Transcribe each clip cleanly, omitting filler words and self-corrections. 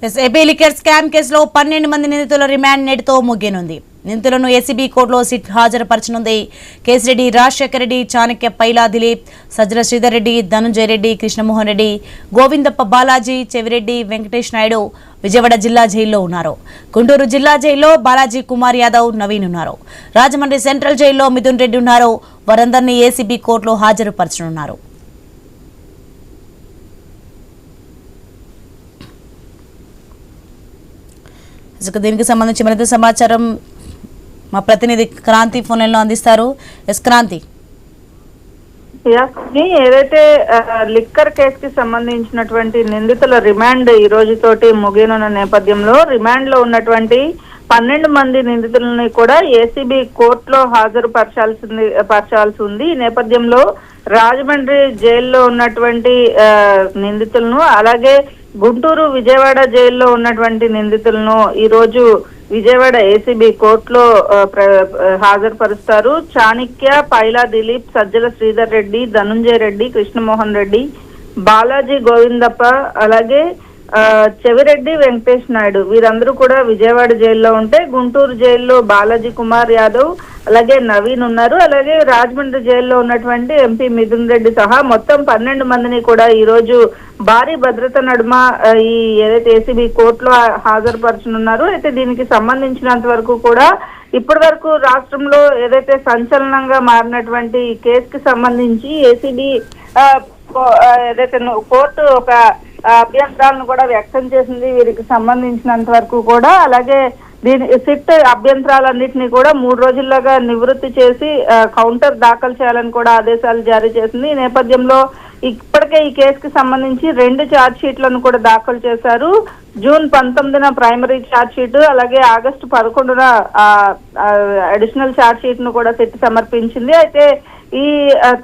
AP liquor scam కేసులో 12 మంది నిందితుల రిమాండ్ నేటితో ముగియనుంది. నిందితులను ఏసీబీ కోర్టులో సిట్ హాజరుపరచనుంది. కేసిరెడ్డి, రాజశేఖర్ రెడ్డి, చాణక్య, పైలా దిలీప్, సజ్జల శ్రీధర్ రెడ్డి, ధనంజయ రెడ్డి, కృష్ణమోహన్ రెడ్డి, గోవిందప్ప బాలాజీ, చెవిరెడ్డి, వెంకటేష్ నాయుడు విజయవాడ జిల్లా జైల్లో ఉన్నారు. గుంటూరు జిల్లా జైల్లో బాలాజీ, కుమార్ యాదవ్, నవీన్ ఉన్నారు. రాజమండ్రి సెంట్రల్ జైల్లో మిథున్ రెడ్డి ఉన్నారు. వారందరినీ ఏసీబీ కోర్టులో హాజరుపరచనున్నారు. దీనికి సంబంధించి మరింత సమాచారం మా ప్రతినిధి క్రాంతి ఫోన్ లైన్లో అందిస్తారు. క్రాంతి, ఏదైతే లిక్కర్ కేసుకి సంబంధించినటువంటి నిందితుల రిమాండ్ ఈ రోజు తోటి ముగియనున్న నేపథ్యంలో రిమాండ్ లో ఉన్నటువంటి 12 మంది నిందితులని కూడా ఏసీబీ కోర్టులో పరచాల్సి ఉంది. ఈ నేపథ్యంలో రాజమండ్రి జైల్లో ఉన్నటువంటి నిందితులను, అలాగే గుంటూరు, విజయవాడ జైల్లో ఉన్నటువంటి నిందితులను ఈ రోజు విజయవాడ ఏసీబీ కోర్టులో హాజరుపరుస్తారు. చాణక్య, పైలా దిలీప్, సజ్జల శ్రీధర్ రెడ్డి, ధనంజయ రెడ్డి, కృష్ణమోహన్ రెడ్డి, బాలాజీ, గోవిందప్ప, అలాగే చెవిరెడ్డి, వెంకటేష్ నాయుడు వీరందరూ కూడా విజయవాడ జైల్లో ఉంటే, గుంటూరు జైల్లో బాలాజీ, కుమార్ యాదవ్, అలాగే నవీన్ ఉన్నారు. అలాగే రాజమండ్రి జైల్లో ఉన్నటువంటి ఎంపీ మిథున్ రెడ్డి సహా మొత్తం 12 మందిని కూడా ఈ రోజు భారీ భద్రత నడుమ ఈ ఏదైతే ఏసీబీ కోర్టులో హాజరుపరచనున్నారు. అయితే దీనికి సంబంధించినంత వరకు కూడా ఇప్పటి వరకు రాష్ట్రంలో ఏదైతే సంచలనంగా మారినటువంటి ఈ కేసుకి సంబంధించి ఏసీబీ ఏదైతే కోర్టు ఒక అభ్యంతరాలను కూడా వ్యక్తం చేసింది. వీరికి సంబంధించినంత వరకు కూడా అలాగే దీని సిట్ అభ్యంతరాలన్నింటినీ కూడా 3 రోజుల్లోగా నివృత్తి చేసి కౌంటర్ దాఖలు చేయాలని కూడా ఆదేశాలు జారీ చేసింది. ఈ నేపథ్యంలో ఇప్పటికే ఈ కేసుకి సంబంధించి 2 ఛార్జ్ షీట్లను కూడా దాఖలు చేశారు. జూన్ 19న ప్రైమరీ ఛార్జ్ షీట్, అలాగే ఆగస్టు 11న అడిషనల్ ఛార్జ్ షీట్ ను కూడా సిట్ సమర్పించింది. అయితే ఈ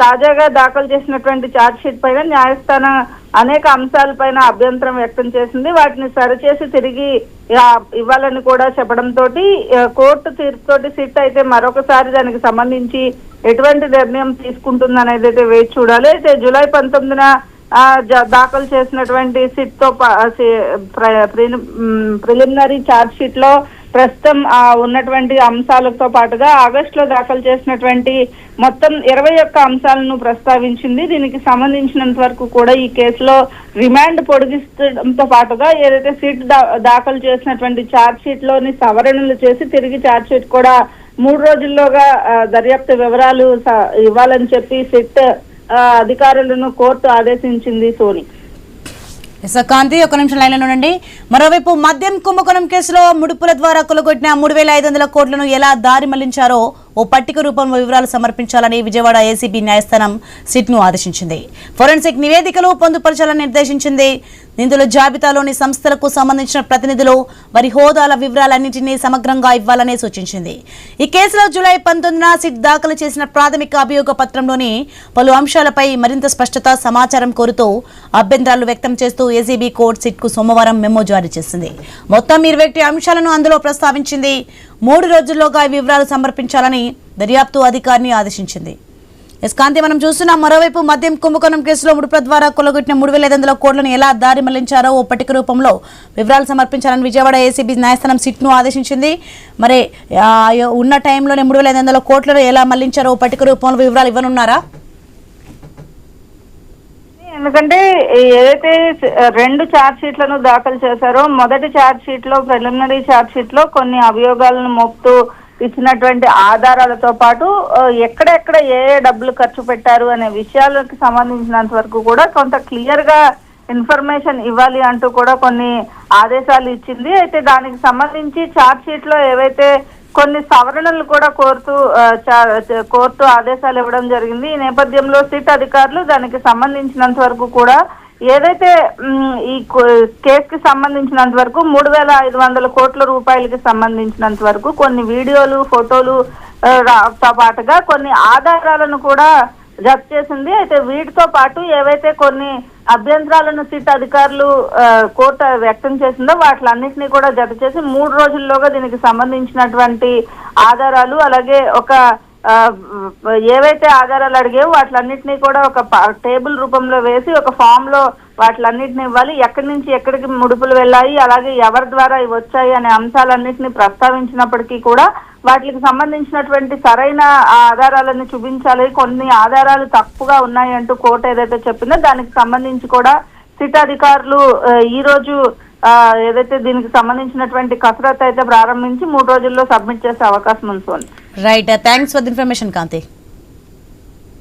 తాజాగా దాఖలు చేసినటువంటి ఛార్జ్ షీట్ పైన న్యాయస్థానం అనేక అంశాలపైన అభ్యంతరం వ్యక్తం చేసింది. వాటిని సరిచేసి తిరిగి ఇవ్వాలని కూడా చెప్పడంతో కోర్టు తీర్పుతోటి సిట్ అయితే మరొకసారి దానికి సంబంధించి ఎటువంటి నిర్ణయం తీసుకుంటుందనేది అయితే వేచి చూడాలి. అయితే జూలై 19న దాఖలు చేసినటువంటి సిట్ తో ప్రిలిమినరీ ఛార్జ్ షీట్ లో ప్రస్తుతం ఉన్నటువంటి అంశాలతో పాటుగా ఆగస్టులో దాఖలు చేసినటువంటి మొత్తం 21 అంశాలను ప్రస్తావించింది. దీనికి సంబంధించినంత వరకు కూడా ఈ కేసులో రిమాండ్ పొడిగించడంతో పాటుగా ఏదైతే సిట్ దాఖలు చేసినటువంటి ఛార్జ్ షీట్ లోని సవరణలు చేసి తిరిగి ఛార్జ్ షీట్ కూడా 3 రోజుల్లోగా దర్యాప్తు వివరాలు ఇవ్వాలని చెప్పి సిట్ అధికారులను కోర్టు ఆదేశించింది. సోని, కాంతి, ఒక నిమిషం లైన్లో ఉండండి. మరోవైపు మద్యం కుంభకోణం కేసులో ముడుపుల ద్వారా కొలగొట్టిన 3,500 కోట్లను ఎలా దారి మళ్లించారో ఓ పట్టిక రూపంలో వివరాలు సమర్పించాలని విజయవాడ ఏసీబీ న్యాయస్థానం సిట్ ను ఆదేశించింది. ఫోరెన్సిక్ నివేదికలు పొందుపరచాలని నిర్దేశించింది. నిందితుల జాబితాలోని సంస్థలకు సంబంధించిన ప్రతినిధులు వారి హోదాల వివరాలన్నింటినీ సమగ్రంగా ఇవ్వాలని సూచించింది. ఈ కేసులో జూలై 19న సిట్ దాఖలు చేసిన ప్రాథమిక అభియోగ పత్రంలోని పలు అంశాలపై మరింత స్పష్టత, సమాచారం కోరుతూ అభ్యంతరాలు వ్యక్తం చేస్తూ ఏసీబీ కోర్టు సిట్ కు సోమవారం మెమో జారీ చేసింది. మొత్తం 21 అంశాలను అందులో ప్రస్తావించింది. 3 రోజుల్లోగా ఈ వివరాలు సమర్పించాలని దర్యాప్తు అధికారిని ఆదేశించింది. కాంతి, మనం చూస్తున్నాం మరోవైపు మద్యం కుంభకోణం కేసులో ముడుపుల ద్వారా కొల్లగొట్టిన 3,500 కోట్లను ఎలా దారి మళ్లించారో ఓ పట్టిక రూపంలో వివరాలు సమర్పించాలని విజయవాడ ఏసీబీ న్యాయస్థానం సిట్ ను ఆదేశించింది. మరి ఉన్న టైంలోనే 3,500 కోట్లను ఎలా మళ్లించారో ఓ పట్టిక రూపంలో వివరాలు ఇవ్వనున్నారా? ఎందుకంటే ఏదైతే 2 ఛార్జ్ షీట్లను దాఖలు చేశారో మొదటి ఛార్జ్ షీట్ లో ప్రిలిమినరీ ఛార్జ్ షీట్ లో కొన్ని అభియోగాలను మోపుతూ ఇచ్చినటువంటి ఆధారాలతో పాటు ఎక్కడెక్కడ ఏ డబ్బులు ఖర్చు పెట్టారు అనే విషయాలకు సంబంధించినంత వరకు కూడా కొంత క్లియర్ గా ఇన్ఫర్మేషన్ ఇవ్వాలి అంటూ కూడా కొన్ని ఆదేశాలు ఇచ్చింది. అయితే దానికి సంబంధించి ఛార్జ్ షీట్ లో ఏవైతే కొన్ని సవరణలు కూడా కోర్టు ఆదేశాలు ఇవ్వడం జరిగింది. ఈ నేపథ్యంలో సిట్ అధికారులు దానికి సంబంధించినంత వరకు కూడా ఏదైతే ఈ కేసుకి సంబంధించినంత వరకు 3,500 కోట్ల రూపాయలకి సంబంధించినంత వరకు కొన్ని వీడియోలు, ఫోటోలు తో పాటుగా కొన్ని ఆధారాలను కూడా జప్తు చేసింది. అయితే వీటితో పాటు ఏవైతే కొన్ని అభ్యంతరాలను సిట్ అధికారులు కోర్టు వ్యక్తం చేసిందో వాటిలన్నింటినీ కూడా జత చేసి 3 రోజుల్లోగా దీనికి సంబంధించినటువంటి ఆధారాలు, అలాగే ఒక ఏవైతే ఆధారాలు అడిగావో వాటిలన్నింటినీ కూడా ఒక టేబుల్ రూపంలో వేసి ఒక ఫామ్ లో వాటిలన్నిటిని ఇవ్వాలి. ఎక్కడి నుంచి ఎక్కడికి ముడుపులు వెళ్ళాయి, అలాగే ఎవరి ద్వారా ఇవి వచ్చాయి అనే అంశాలన్నింటినీ ప్రస్తావించినప్పటికీ కూడా వాటికి సంబంధించినటువంటి సరైన ఆధారాలను చూపించాలి. కొన్ని ఆధారాలు తప్పుగా ఉన్నాయి అంటూ కోర్టు ఏదైతే చెప్పిందో దానికి సంబంధించి కూడా సిట్ అధికారులు ఈ రోజు ఏదైతే దీనికి సంబంధించినటువంటి కసరత్తు అయితే ప్రారంభించి 3 రోజుల్లో సబ్మిట్ చేసే అవకాశం ఉంది. Right, thanks for the information Kanthi.